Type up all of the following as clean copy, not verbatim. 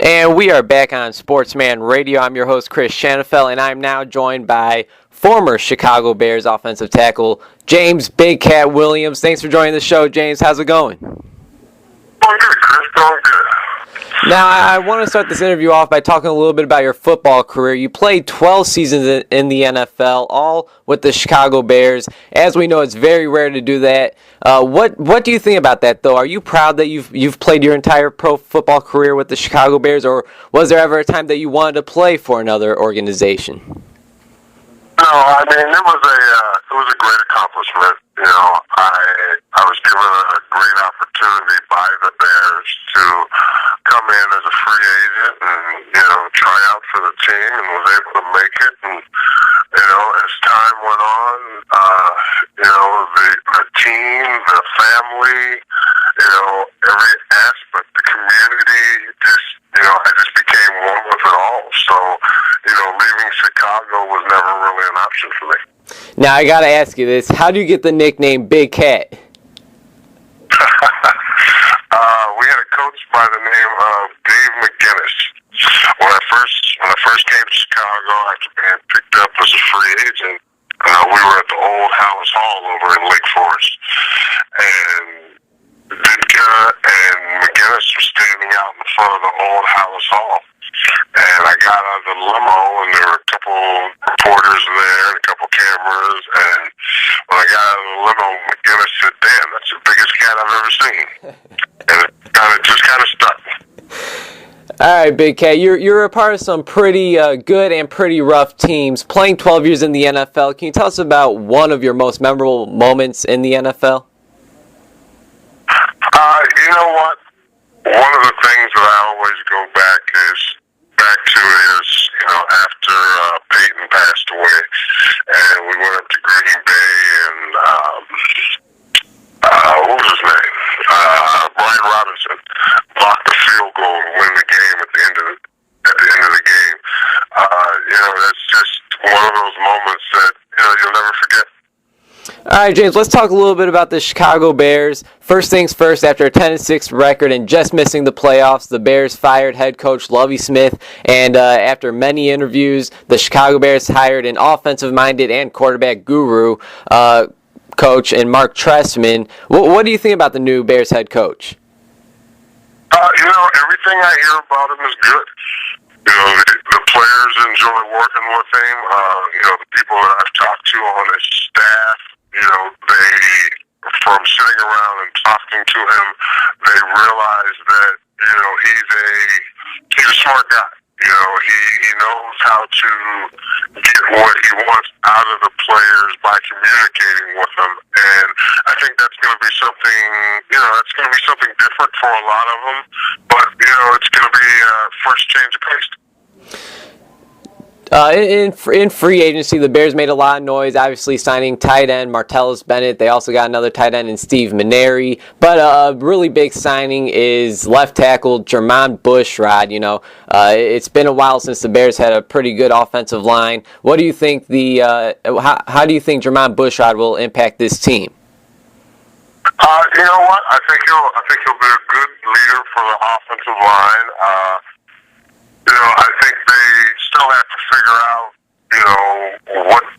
And we are back on SportsManRadio. I'm your host, Chris Shanafel, and I'm now joined by former Chicago Bears offensive tackle James Big Cat Williams. Thanks for joining the show, James. How's it going? Going good, Chris. Going good. Now, I want to start this interview off by talking a little bit about your football career. You played 12 seasons in the NFL, all with the Chicago Bears. As we know, it's very rare to do that. What do you think about that, though? Are you proud that you've played your entire pro football career with the Chicago Bears, or was there ever a time that you wanted to play for another organization? No, I mean it was a great accomplishment. You know, I was given a great opportunity by the Bears to come in as a free agent and try out for the team, and was able to make it. And as time went on, the team, the family, every aspect, the community, I just became one with it all. So, leaving Chicago was never really an option for me. Now, I got to ask you this. How do you get the nickname Big Cat? We had a coach by the name of Dave McGinnis. When I first came to Chicago after being picked up as a free agent, we were at the old Hallis Hall over in Lake Forest. And Ditka and McGinnis were standing out in front of the old Hallis Hall. And I got out of the limo, and there were a couple reporters there and a couple cameras. And when I got out of the limo, McGinnis said, "Damn, that's the biggest cat I've ever seen." And it just kind of stuck. All right, Big Cat, you're a part of some pretty good and pretty rough teams, playing 12 years in the NFL. Can you tell us about one of your most memorable moments in the NFL? You know what? One of the things that I always go back to is after Peyton passed away, and we went up to Green Bay, and what was his name? Brian Robinson blocked the field goal and win the game at the end of the game. That's just one of those moments that you'll never forget. All right, James, let's talk a little bit about the Chicago Bears. First things first, after a 10-6 record and just missing the playoffs, the Bears fired head coach Lovie Smith, and after many interviews, the Chicago Bears hired an offensive-minded and quarterback guru coach in Mark Trestman. What do you think about the new Bears head coach? Everything I hear about him is good. The players enjoy working with him. The people that I've talked to on his staff, they, from sitting around and talking to him, they realize that, he's a smart guy. He knows how to get what he wants out of the players by communicating with them. And I think that's going to be something different for a lot of them. But, it's going to be a first change of pace. In free agency, the Bears made a lot of noise, obviously signing tight end Martellus Bennett. They also got another tight end in Steve Maneri. But a really big signing is left tackle Jermon Bushrod. It's been a while since the Bears had a pretty good offensive line. What do you think how do you think Jermon Bushrod will impact this team? You know what? I think he'll be a good leader for the offensive line. I think they still have to figure out,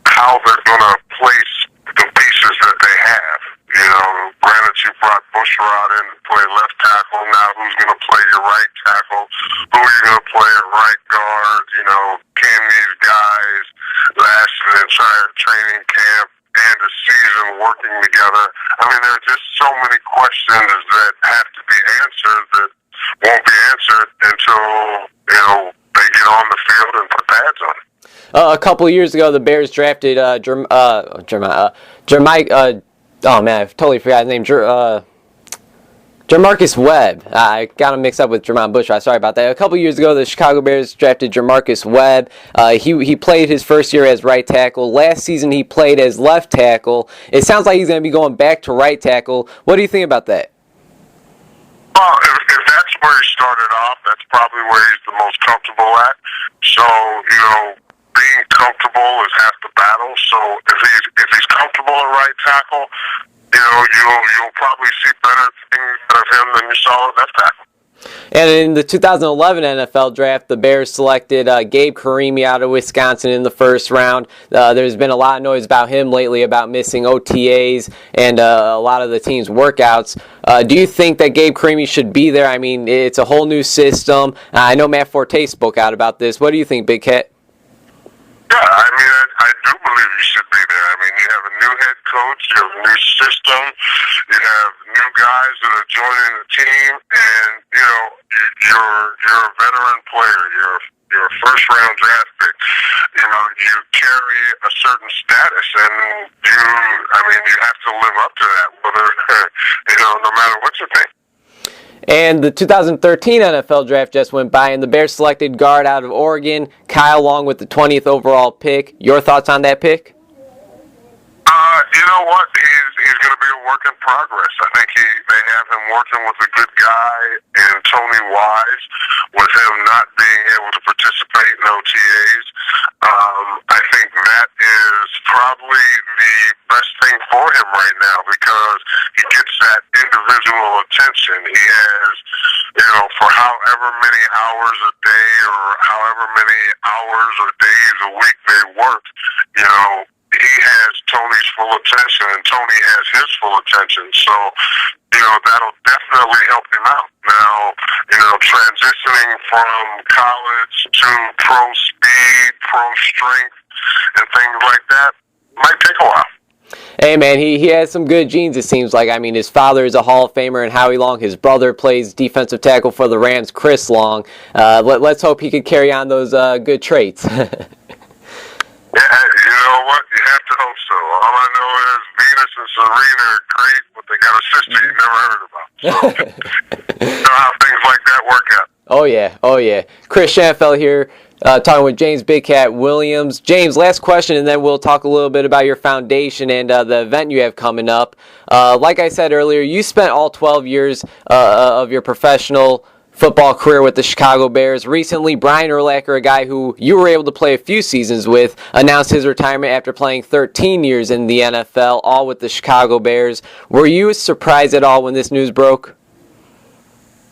how they're going to place the pieces that they have. Granted, you brought Bushrod in to play left tackle. Now, who's going to play your right tackle? Who are you going to play at right guard? Can these guys last an entire training camp and a season working together? I mean, there are just so many questions that have to be answered that won't be answered until they get on the field and put pads on. A couple of years ago, the Bears drafted I've totally forgot his name. Jamarcus Webb. I got him mixed up with Jermon Bushrod. Sorry about that. A couple years ago, the Chicago Bears drafted Jamarcus Webb. He played his first year as right tackle. Last season, he played as left tackle. It sounds like he's going to be going back to right tackle. What do you think about that? Well, if that's where he started off, that's probably where he's the most comfortable at. So, being comfortable is half the battle. So if he's comfortable at right tackle, you'll probably see better things out of him than you saw at left tackle. And in the 2011 NFL draft, the Bears selected Gabe Carimi out of Wisconsin in the first round. There's been a lot of noise about him lately about missing OTAs and a lot of the team's workouts. Do you think that Gabe Carimi should be there? I mean, it's a whole new system. I know Matt Forte spoke out about this. What do you think, Big Cat? Yeah, I mean, I do believe you should be there. I mean, you have a new head coach, you have a new system, you have new guys that are joining the team, and you're a veteran player. You're a first round draft pick. You carry a certain status, and you have to live up to that. Whether no matter what you think. And the 2013 NFL draft just went by, and the Bears selected guard out of Oregon, Kyle Long, with the 20th overall pick. Your thoughts on that pick? You know what? He's going to be a work in progress. I think they have him working with a good guy in Tony Wise, with him not being able to participate in OTAs. I think that is probably the best thing for him right now, because he gets that individual attention. He has, for however many hours a day or however many hours or days a week they work, he has Tony's full attention, and Tony has his full attention. So, that'll definitely help him out. Now, transitioning from college to pro speed, pro strength, and things like that might take a while. Hey, man, he has some good genes, it seems like. I mean, his father is a Hall of Famer, and Howie Long. His brother plays defensive tackle for the Rams, Chris Long. Let's hope he could carry on those good traits. Yeah, you know what? You have to hope so. All I know is Venus and Serena are great, but they got a sister you never heard about. So, you know how things like that work out. Oh, yeah. Chris Schanfeld here, talking with James Big Cat Williams. James, last question, and then we'll talk a little bit about your foundation and the event you have coming up. Like I said earlier, you spent all 12 years of your professional football career with the Chicago Bears. Recently, Brian Urlacher, a guy who you were able to play a few seasons with, announced his retirement after playing 13 years in the NFL, all with the Chicago Bears. Were you surprised at all when this news broke?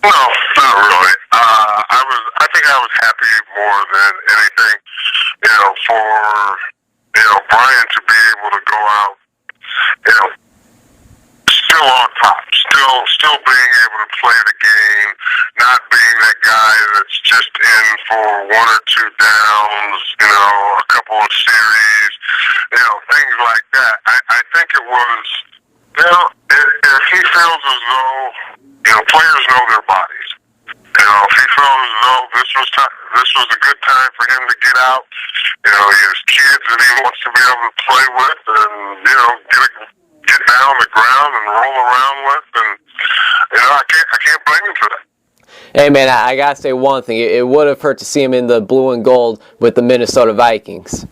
No, not really. I think I was happy more than anything, for Brian to be able to go out, still on top, still being able to play the game, not being that guy that's just in for one or two downs, a couple of series, things like that. I think it was, if he feels as though, players know their bodies. If he feels as though this was a good time for him to get out, he has kids that he wants to be able to play with, and get down on the ground and roll around with, and I can't blame him for that. Hey, man, I gotta say one thing. It would have hurt to see him in the blue and gold with the Minnesota Vikings.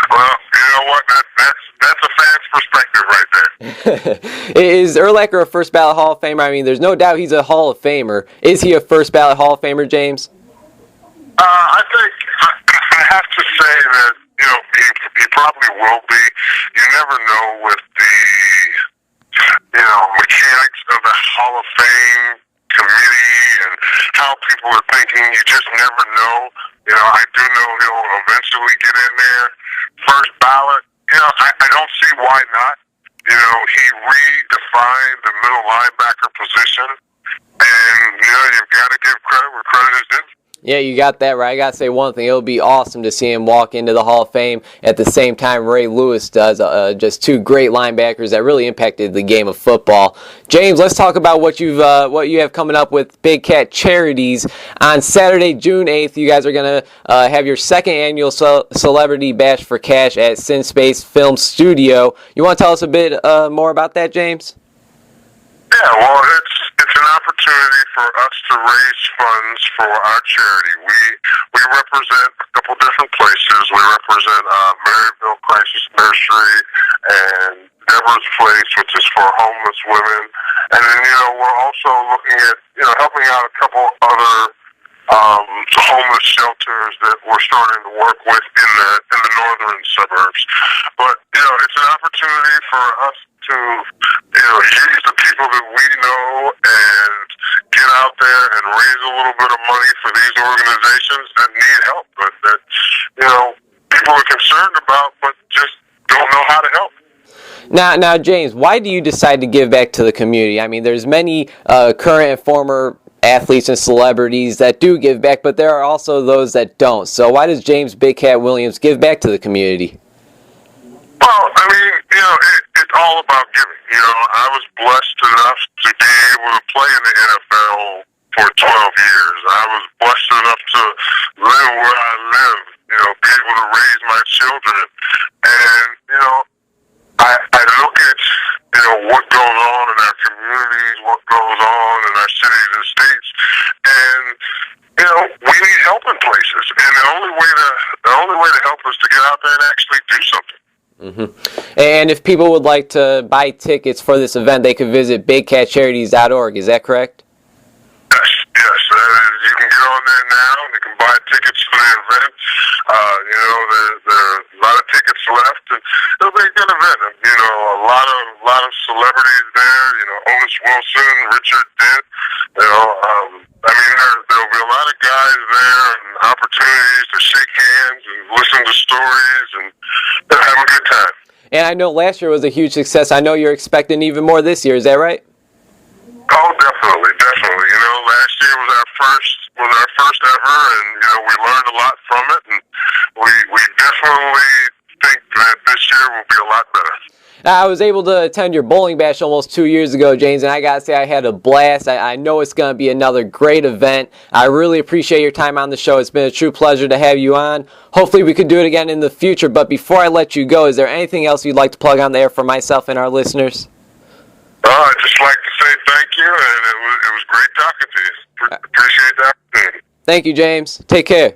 Well, you know what? That's a fan's perspective right there. Is Urlacher a first ballot Hall of Famer? I mean, there's no doubt he's a Hall of Famer. Is he a first ballot Hall of Famer, James? I think I have to say that he probably will be. You never know with the mechanics of the Hall of Fame committee and how people are thinking. You just never know. I do know he'll eventually get in there. First ballot. I don't see why not. He redefined the middle linebacker position, and you've got to give credit where credit is due. Yeah, you got that right. I got to say one thing. It would be awesome to see him walk into the Hall of Fame at the same time Ray Lewis does. Just two great linebackers that really impacted the game of football. James, let's talk about what you have coming up with Big Cat Charities. On Saturday, June 8th, you guys are going to have your second annual Celebrity Bash for Cash at Sin Space Film Studio. You want to tell us a bit more about that, James? Yeah, well, it's an opportunity for us to raise funds for our charity. We represent a couple different places. We represent Maryville Crisis Nursery and Deborah's Place, which is for homeless women. And then, we're also looking at, helping out a couple other homeless shelters that we're starting to work with in the northern suburbs. But, it's an opportunity for us to, use the people that we know and get out there and raise a little bit of money for these organizations that need help, but that, people are concerned about, but just don't know how to help. Now, James, why do you decide to give back to the community? I mean, there's many current and former athletes and celebrities that do give back, but there are also those that don't. So why does James Big Cat Williams give back to the community? Well, I mean, it's all about giving. I was blessed enough to be able to play in the NFL for 12 years. I was blessed enough to live where I live, be able to raise my children. And, I look at, what goes on in our communities, what goes on in our cities and states, and, we need help in places. And the only way to help is to get out there and actually do something. Mm-hmm. And if people would like to buy tickets for this event, they could visit bigcatcharities.org. Is that correct? Yes. You can get on there now and you can buy tickets for the event. There are a lot of tickets left, and it'll be a good event. A lot of celebrities there. Otis Wilson, Richard Dent. There'll be a lot of guys there and opportunities to shake hands and listen to stories and have a good time. And I know last year was a huge success. I know you're expecting even more this year. Is that right? Oh, definitely. Last year was our first ever, and we learned a lot from it, and we definitely think that this year will be a lot better. I was able to attend your bowling bash almost 2 years ago, James, and I got to say I had a blast. I know it's going to be another great event. I really appreciate your time on the show. It's been a true pleasure to have you on. Hopefully we could do it again in the future, but before I let you go, is there anything else you'd like to plug on the air for myself and our listeners? I'd just like to say thank you, and it was great talking to you. Appreciate the opportunity. Thank you, James. Take care.